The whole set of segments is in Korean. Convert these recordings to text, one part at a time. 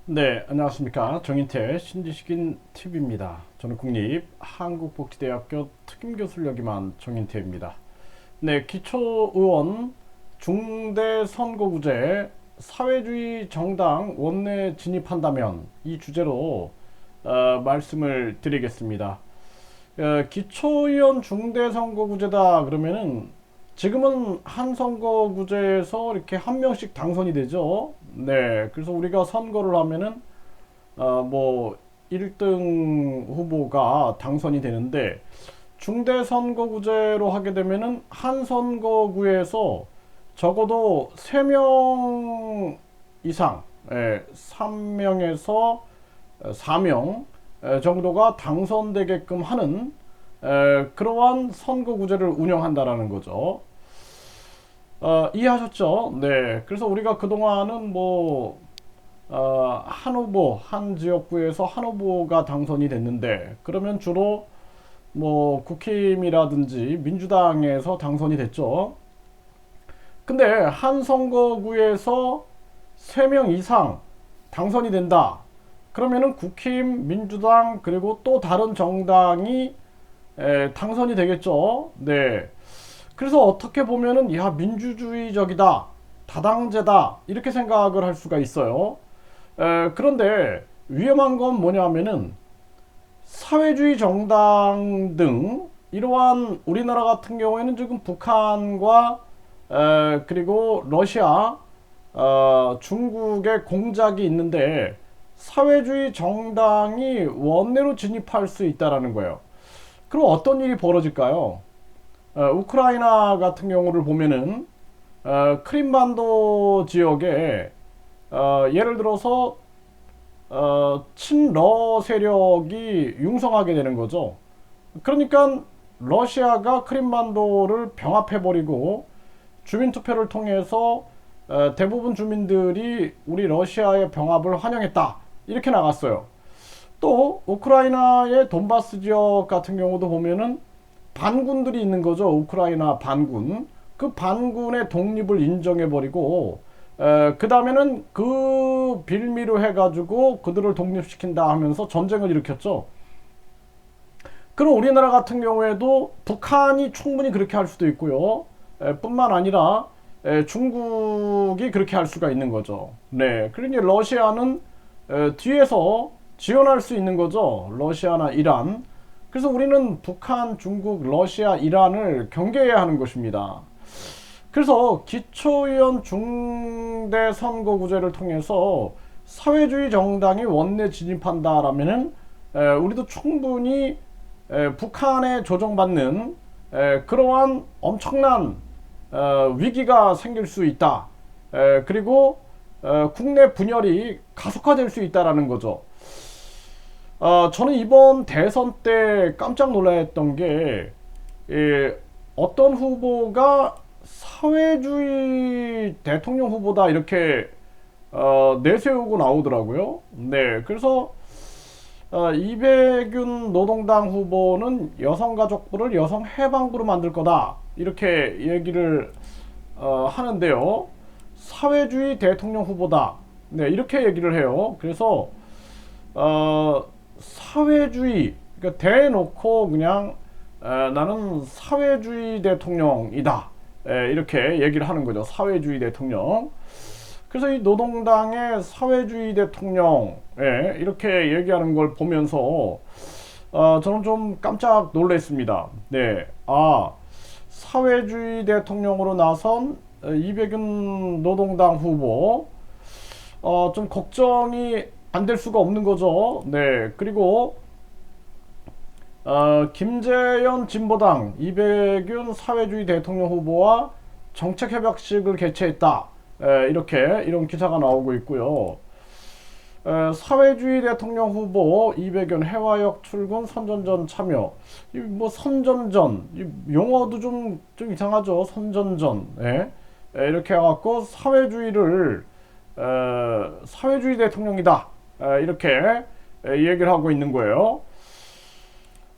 네, 안녕하십니까. 정인태 신지식인 TV입니다. 저는 국립한국복지대학교 특임교수를 역임한 정인태입니다. 네, 기초의원 중대선거구제 사회주의 정당 원내 진입한다면 이 주제로 말씀을 드리겠습니다. 기초의원 중대선거구제다 그러면은 지금은 한 선거구제에서 이렇게 한 명씩 당선이 되죠. 네, 그래서 우리가 선거를 하면은 뭐 1등 후보가 당선이 되는데 중대선거구제로 하게 되면은 한 선거구에서 적어도 3명 이상, 3명에서 4명 정도가 당선되게끔 하는 그러한 선거구제를 운영한다라는 거죠. 이해하셨죠? 네. 그래서 우리가 그동안은 한 후보, 한 지역구에서 한 후보가 당선이 됐는데, 그러면 주로 국힘이라든지 민주당에서 당선이 됐죠. 근데 한 선거구에서 3명 이상 당선이 된다. 그러면은 국힘, 민주당, 그리고 또 다른 정당이 당선이 되겠죠. 네. 그래서 어떻게 보면은 야 민주주의적이다, 다당제다 이렇게 생각을 할 수가 있어요. 그런데 위험한 건 뭐냐면은 사회주의 정당 등 이러한 우리나라 같은 경우에는 지금 북한과 그리고 러시아, 중국의 공작이 있는데 사회주의 정당이 원내로 진입할 수 있다라는 거예요. 그럼 어떤 일이 벌어질까요? 우크라이나 같은 경우를 보면은 크림반도 지역에 예를 들어서 친러 세력이 융성하게 되는 거죠. 그러니까 러시아가 크림반도를 병합해버리고 주민투표를 통해서 대부분 주민들이 우리 러시아의 병합을 환영했다 이렇게 나갔어요. 또 우크라이나의 돈바스 지역 같은 경우도 보면은 반군들이 있는 거죠. 우크라이나 반군. 그 반군의 독립을 인정해버리고 그 다음에는 그 빌미로 해가지고 그들을 독립시킨다 하면서 전쟁을 일으켰죠. 그럼 우리나라 같은 경우에도 북한이 충분히 그렇게 할 수도 있고요. 뿐만 아니라 중국이 그렇게 할 수가 있는 거죠. 네, 그러니 러시아는 뒤에서 지원할 수 있는 거죠. 러시아나 이란. 그래서 우리는 북한, 중국, 러시아, 이란을 경계해야 하는 것입니다. 그래서 기초의원 중대선거구제를 통해서 사회주의 정당이 원내 진입한다라면은 우리도 충분히 북한에 조정받는 그러한 엄청난 위기가 생길 수 있다. 그리고 국내 분열이 가속화될 수 있다라는 거죠. 저는 이번 대선 때 깜짝 놀랐던 게 어떤 후보가 사회주의 대통령 후보다 이렇게 내세우고 나오더라고요. 네, 그래서 이백윤 노동당 후보는 여성가족부를 여성해방부로 만들 거다 이렇게 얘기를 하는데요. 사회주의 대통령 후보다. 네, 이렇게 얘기를 해요. 그래서 사회주의, 그러니까 대놓고 그냥 나는 사회주의 대통령이다. 이렇게 얘기를 하는 거죠. 사회주의 대통령. 그래서 이 노동당의 사회주의 대통령, 이렇게 얘기하는 걸 보면서 저는 좀 깜짝 놀랐습니다. 네, 사회주의 대통령으로 나선 이백윤 노동당 후보, 좀 걱정이 안 될 수가 없는 거죠. 네, 그리고 김재현 진보당 이백윤 사회주의 대통령 후보와 정책협약식을 개최했다. 이렇게 이런 기사가 나오고 있고요. 사회주의 대통령 후보 이백윤 해화역 출근 선전전 참여. 선전전 용어도 좀 이상하죠. 선전전. 이렇게 해갖고 사회주의 대통령이다. 이렇게 얘기를 하고 있는 거예요.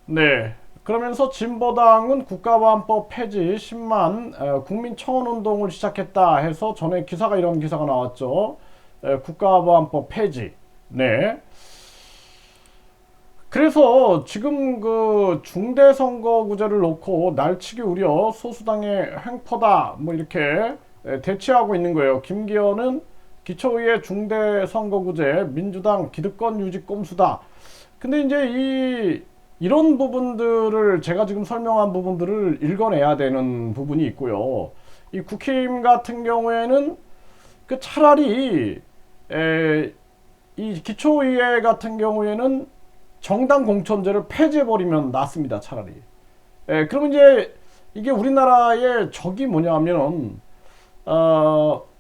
네. 그러면서 진보당은 국가보안법 폐지 10만 국민청원운동을 시작했다 해서 전에 이런 기사가 나왔죠. 국가보안법 폐지. 네. 그래서 지금 그 중대선거구제를 놓고 날치기 우려 소수당의 횡포다 뭐 이렇게 대치하고 있는 거예요. 김기현은 기초의회 중대선거구제 민주당 기득권 유지 꼼수다. 근데 이제 이런 부분들을 제가 지금 설명한 부분들을 읽어내야 되는 부분이 있고요. 이 국힘 같은 경우에는 그 차라리 이 기초의회 같은 경우에는 정당 공천제를 폐지해버리면 낫습니다. 차라리. 그러면 이제 이게 우리나라의 적이 뭐냐면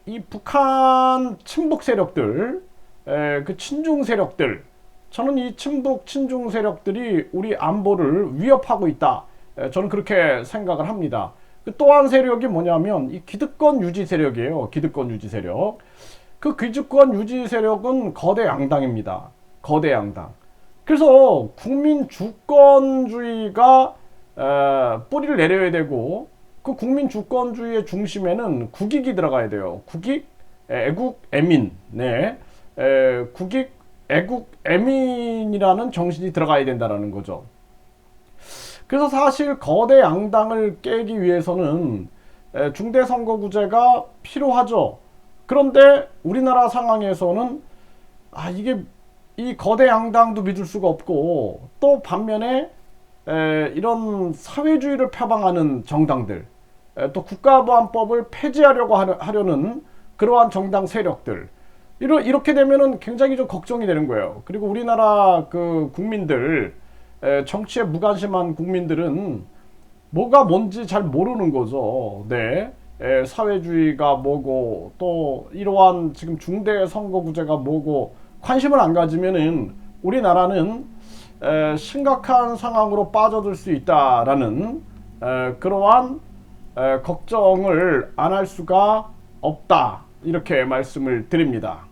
이 북한 친북 세력들, 그 친중 세력들, 저는 이 친북 친중 세력들이 우리 안보를 위협하고 있다. 저는 그렇게 생각을 합니다. 또 한 세력이 뭐냐면 이 기득권 유지 세력이에요. 기득권 유지 세력. 그 기득권 유지 세력은 거대 양당입니다. 거대 양당. 그래서 국민 주권주의가 뿌리를 내려야 되고 그 국민 주권주의의 중심에는 국익이 들어가야 돼요. 국익, 애국, 애민. 네. 국익, 애국, 애민이라는 정신이 들어가야 된다는 거죠. 그래서 사실 거대 양당을 깨기 위해서는 중대선거구제가 필요하죠. 그런데 우리나라 상황에서는 이게 이 거대 양당도 믿을 수가 없고 또 반면에 이런 사회주의를 표방하는 정당들, 또 국가보안법을 폐지하려고 하려는 그러한 정당 세력들, 이렇게 되면은 굉장히 좀 걱정이 되는 거예요. 그리고 우리나라 그 국민들, 정치에 무관심한 국민들은 뭐가 뭔지 잘 모르는 거죠. 네. 사회주의가 뭐고 또 이러한 지금 중대선거구제가 뭐고 관심을 안 가지면은 우리나라는 심각한 상황으로 빠져들 수 있다라는 그러한 걱정을 안 할 수가 없다. 이렇게 말씀을 드립니다.